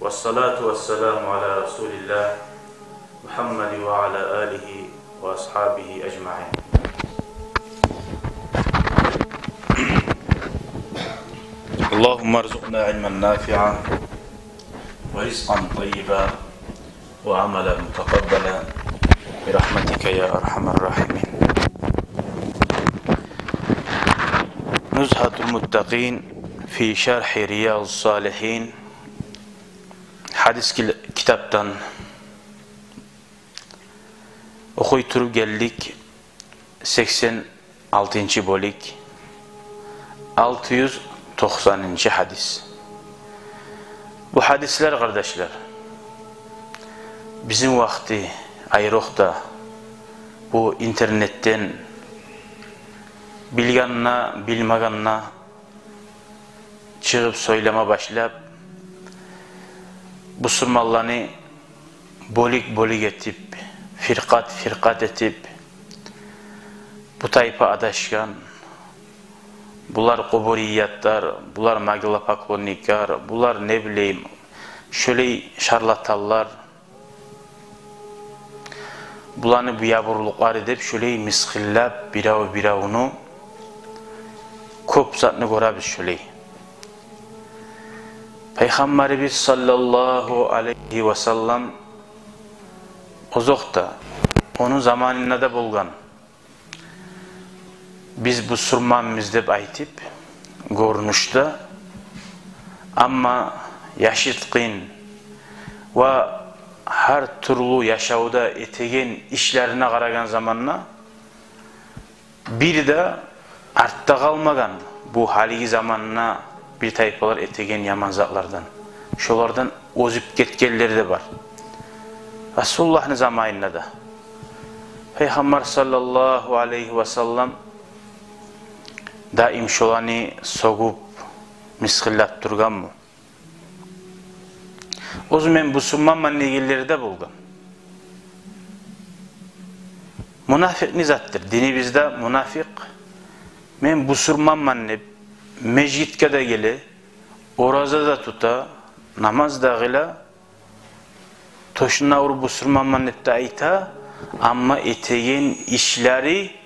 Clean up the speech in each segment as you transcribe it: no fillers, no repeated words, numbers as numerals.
Vessalatu vesselamu ala Resulillah Muhammed ve ala alihi ve ashabihi ecmaîn. Allahümme erzukna ilmen nafi'a ve rizqan tayyiba ve amelen mutakabbela bi rahmetike ya erhamer rahimin. Nuzhatul Muttaqin fi şerhi Riyadus Salihin hadis kitaptan okuyturup geldik 86. bölük 690. hadis. Bu hadisler kardeşler bizim vakti ayırıq da bu internetten bilganına bilmaganına çıkıp söyleme başlayıp bu Müslümanları bölük etip firkat etip bu tayfa adaşkan, bular kuburiyatlar, bular maglapaklonnikar, bular ne bileyim şöyle şarlatallar, bularını bu yaburluklar edip şöyle miskillap biravunu köp zatını görəbiz şöyle. Peygamberimiz sallallahu aleyhi ve sellem ozoqda, onun zamanında da bolgan. Biz bu surmanımız deb aytip, görünüşte, ama yaşıtqın ve her türlü yaşauda etegen işlerine qaragan zamanla bir de artta kalmagan bu haligi zamanına bir tayfalar etegen yaman zatlardan. Şolardan ozip ketkenleri de var. Resulullah'ın zamanında da. Peygamber sallallahu aleyhi ve sellem daim şolani sogup miskillap durgan mı? O zaman bu summan negelleri de bulgan. Münafık nizattır. Dinimizde münafık men bu surman ne mecitke de gele, oraza da tuta, namaz da gila, toşuna uru bu surman ne ayta, ama etegen işleri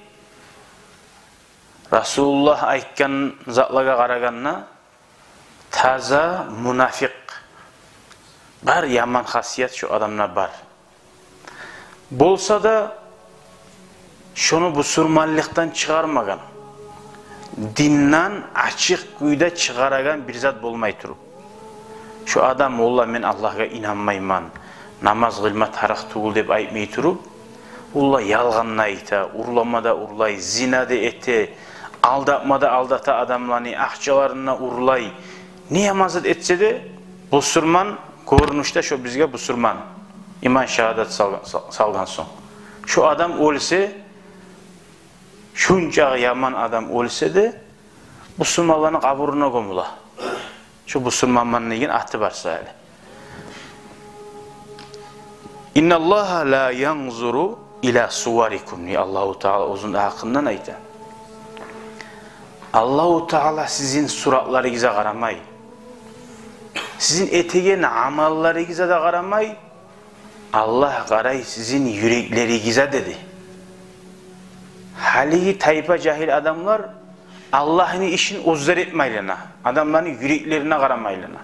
Resulullah aytkan zatlaga qaraganna taza münafık. Bar yaman hasiyet şu adamlar bar. Bolsa da şunu bu surmanlıktan çıkarmagan. Dindan açık kuyda çıkaragan bir zat bolmay turup. Şu adam Allah men Allah'a inanmayman, namaz kılma tarak tuğul deb aytmay turup, Allah yalganna ayta, urlamada urlay, zinada ete, aldatmada aldata adamlarını, akçalarına urlay, ne yamazet etse de bu surman görünüşte şu bizge bu surman iman şehadet salgan son. Şu adam olsa şunca yaman adam olsa de bu surmanların kaburuna gömüla. Şu bu surmanın negin ahti varsa öyle. İnna Allah la yanzuru ila suvarikum ni Allahu Teala uzun hakkından ayta. Allahu Teala sizin suratlarınıza qaramay. Sizin etegen amallarınıza da qaramay. Allah qaray sizin yüreklerinize dedi. Haligi tayfa cahil adamlar Allah'ın işini ozzar etmeylena. Adamların yüreklerine qaramaylına.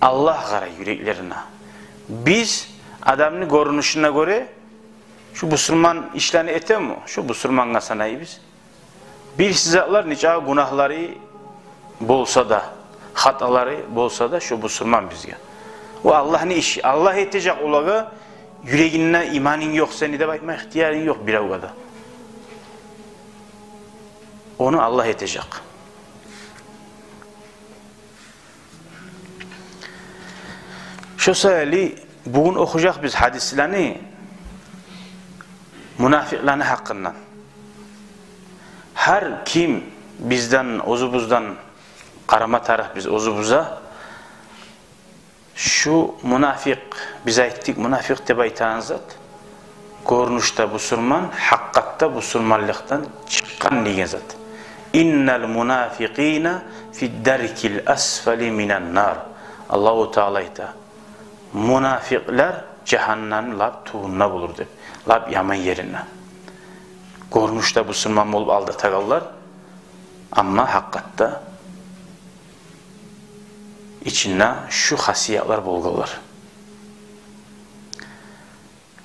Allah qaray yüreklerine. Biz adamın görünüşüne göre şu Müslüman işlerini ete mi? Şu Müslüman sanayı biz. Bir sizatlar nice günahları bolsa da, hataları bolsa da şu Müslüman bizge. O Allah'ın işi. Allah etecek olağı yüreğine imanın yok, seni de bakma ihtiyarın yok bir avgada. Onu Allah etecek. Şu sayeli bugün okuyacak biz hadislerini münafıkların hakkından. Her kim bizden, ozubuzdan qarama taraf biz ozubuza şu münafık, biz ayttık münafık deb aytan zat görünüşte bu surman, hakikatta bu surmanlıktan çıkan degan zat. İnnel munafiqina fi derkil asfali minen nar. Allahu Teala ayta. munafiqlar cehennam lab tuğunna bulur deb. Lab yaman yerine. Görmüşde bu sırman bolup aldatagallar. Ama hakikatta içinde şu hasiyatlar bolgalar.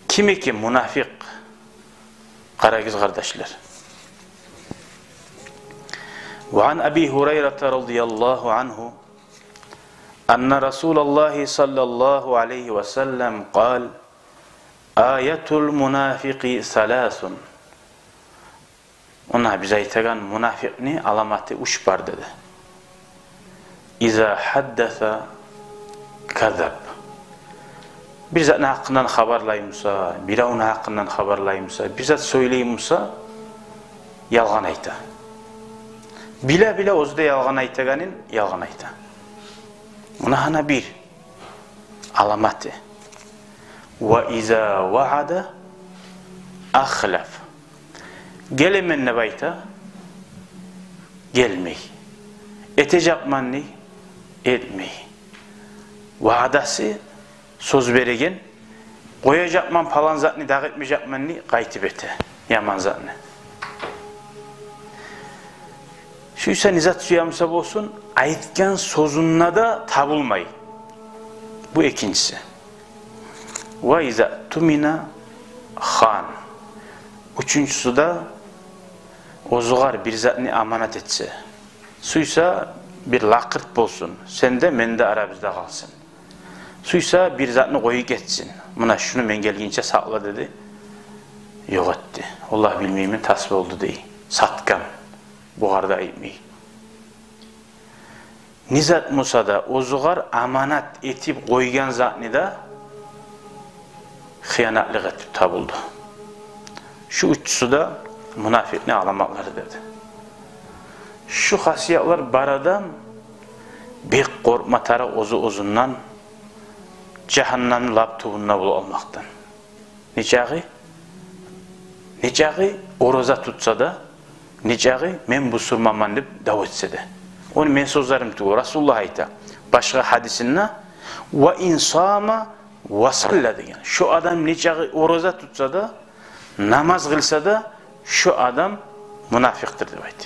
Kimi ki münafık? Karagiz kardeşler. Ve an Abi Hureyre radıyallahu anhu enne Resulullah sallallahu aleyhi ve sellem قال ayetul münafiki salasun. Ona bize aytagan münafıkni alamatı uç bar dedi. İza haddasa kazab. Bir zat hakkından haberlayımsa, bir onun hakkından haberlayımsa, bir zat söyleyimsa yalgan ayta. Bile bile ozda yalgan aytaganin yalgan ayta. Buna hana bir alamatı. Ve iza vaada ahlaf. Gelemen ne bayta? Gelmey. Etecek manni? Etmey. Vaadası söz beregen, koyacak man falan zatni dağ etmeyecek manni kaytip ete. Yaman zatni. Şuysa nizat suyamsa olsun, aytken sözünle da tabulmay. Bu ikincisi. Ve iza tumina khan. Üçüncüsü de ozugar bir zatni amanat etse. Suysa bir lakırt bolsun. Sen de men de aramızda kalsın. Suysa bir zatını koyu geçsin. Buna şunu ben gelgince sakla dedi. Yok etti. Allah bilmeyimin tasbih oldu değil. Satkan. Buharda ayımayı. Nizat Musa'da ozugar amanat etip koygan zatını da hıyanatlık etip tabuldu. Şu üçüsü de münafık ne alamatları dedi. Şu hasiyatlar baradan bir korkmatara uzundan cehennem laptuğunna bul olmaktan. Nicağı oroza tutsa da, nicağı men bu surmaman deyip dav etse de. Onu men sözlerim tuğu. Resulullah ayta. Başka hadisinde ve insama ve salla degan. Şu adam nicağı oroza tutsa da, namaz kılsa da, şu adam münafıktır deyip ayta.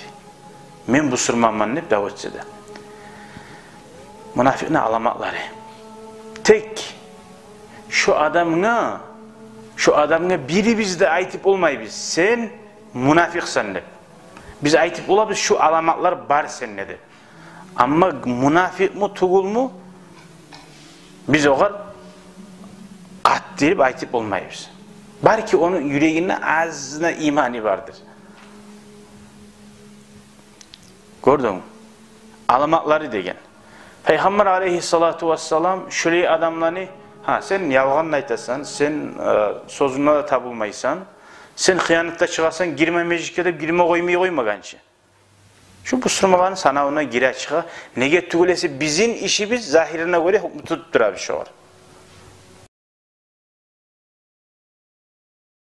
Men bu surmaman deyip dav etse de. Münafık ne alamatları? Tek şu adamına biri bizde aytıp olmay biz. Sen münafıksan de. Biz aytıp olabız şu alamatlar bar sende de. Ama münafık mı tugul mu? Biz o kadar at deyip aytıp olmayız. Bar ki onun yüreğinde azına imani vardır. Gördün mü? Alamatları degen. Peygamber aleyhissalatu vesselam şöyle adamlarını sen yalğanla aytasan, sen sözünle de tabulmaysan, sen hıyanette çıkarsan girme meclikede girme koymayı koymagançı. Şu bu sırmaların sana ona gire çıka. Nege tügülesi bizim işimiz zahirine göre hükmü tuttur abi şu var.